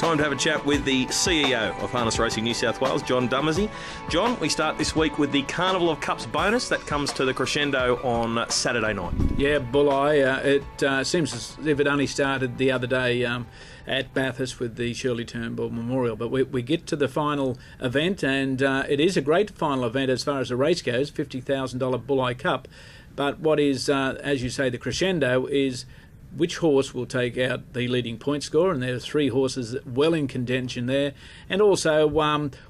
time to have a chat with the CEO of Harness Racing New South Wales, John Dummersey. John, we start this week with the Carnival of Cups bonus that comes to the crescendo on Saturday night. Yeah, Bulli. It seems as if it only started the other day at Bathurst with the Shirley Turnbull Memorial. But we get to the final event, and it is a great final event as far as the race goes, $50,000 Bulli Cup. But what is, as you say, the crescendo is which horse will take out the leading point score, and there are three horses well in contention there, and also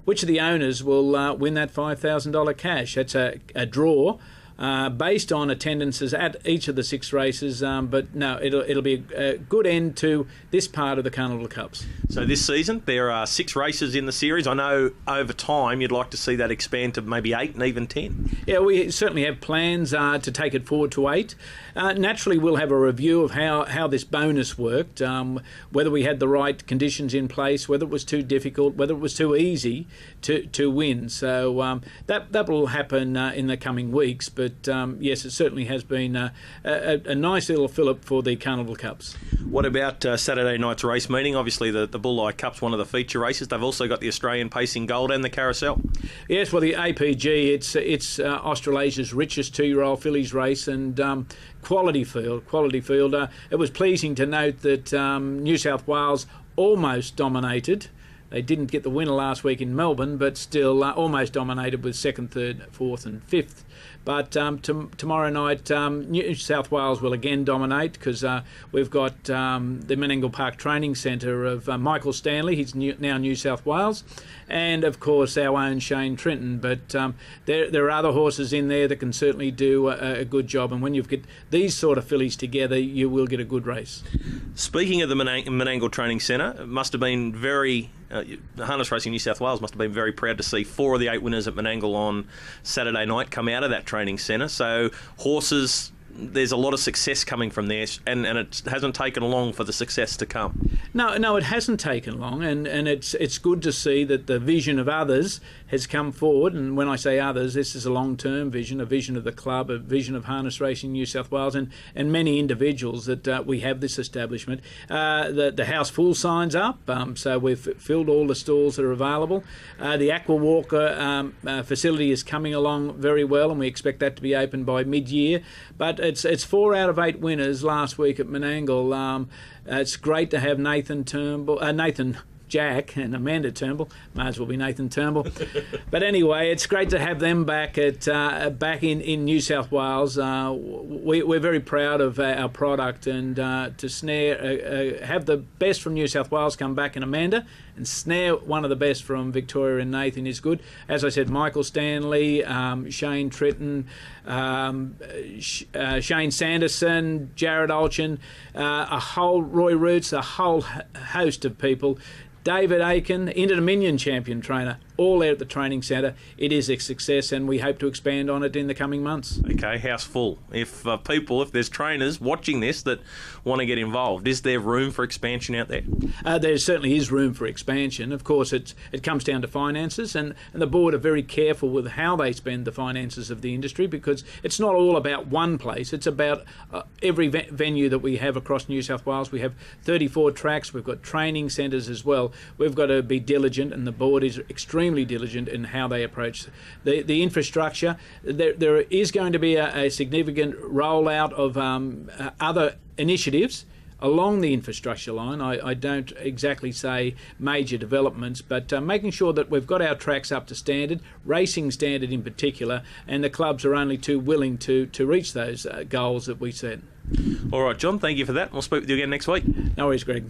which of the owners will win that $5,000 cash. That's a draw based on attendances at each of the six races, but no, it'll be a good end to this part of the Carnival Cups. So this season there are 6 races in the series. I know over time you'd like to see that expand to maybe 8 and even 10. Yeah, we certainly have plans to take it forward to 8. Naturally, we'll have a review of how this bonus worked, whether we had the right conditions in place, whether it was too difficult, whether it was too easy to win. So that will happen in the coming weeks, but yes, it certainly has been a nice little fill-up for the Carnival Cups. What about Saturday night's race meeting? Obviously the Bulli Cup's one of the feature races. They've also got the Australian Pacing Gold and the Carousel. Yes, well, the APG, it's Australasia's richest 2-year-old fillies race, and quality field. It was pleasing to note that New South Wales almost dominated. They didn't get the winner last week in Melbourne, but still almost dominated with 2nd, 3rd, 4th and 5th. But tomorrow night, New South Wales will again dominate, because we've got the Menangle Park Training Centre of Michael Stanley. He's now New South Wales. And, of course, our own Shane Trinton. But there are other horses in there that can certainly do a good job. And when you've got these sort of fillies together, you will get a good race. Speaking of the Menangle Training Centre, it must have been very... Harness Racing New South Wales must have been very proud to see 4 of the 8 winners at Menangle on Saturday night come out of that training centre. So horses, there's a lot of success coming from there, and it hasn't taken long for the success to come. No, it hasn't taken long, and it's good to see that the vision of others has come forward. And when I say others, this is a long-term vision, a vision of the club, a vision of Harness Racing New South Wales, and many individuals that we have this establishment. The house full signs up, so we've filled all the stalls that are available. The Aqua Walker facility is coming along very well, and we expect that to be open by mid-year. But it's 4 out of 8 winners last week at Menangle. It's great to have Nathan Jack and Amanda Turnbull. Might as well be Nathan Turnbull. But anyway, it's great to have them back back in New South Wales. We're very proud of our product, and to have the best from New South Wales come back in Amanda, and snare one of the best from Victoria and Nathan is good. As I said, Michael Stanley, Shane Tritton, Shane Sanderson, Jared Olchin, Roy Roots, a whole host of people. David Aiken, Inter-Dominion champion trainer, all out at the training centre. It is a success, and we hope to expand on it in the coming months. Okay, house full. If there's trainers watching this that want to get involved, is there room for expansion out there? There certainly is room for expansion. Of course, it comes down to finances, and the board are very careful with how they spend the finances of the industry, because it's not all about one place. It's about every venue that we have across New South Wales. We have 34 tracks. We've got training centres as well. We've got to be diligent, and the board is extremely diligent in how they approach the infrastructure. There is going to be a significant rollout of other initiatives along the infrastructure line. I don't exactly say major developments, but making sure that we've got our tracks up to standard, racing standard in particular, and the clubs are only too willing to reach those goals that we set. All right, John, thank you for that. We'll speak with you again next week. No worries, Greg.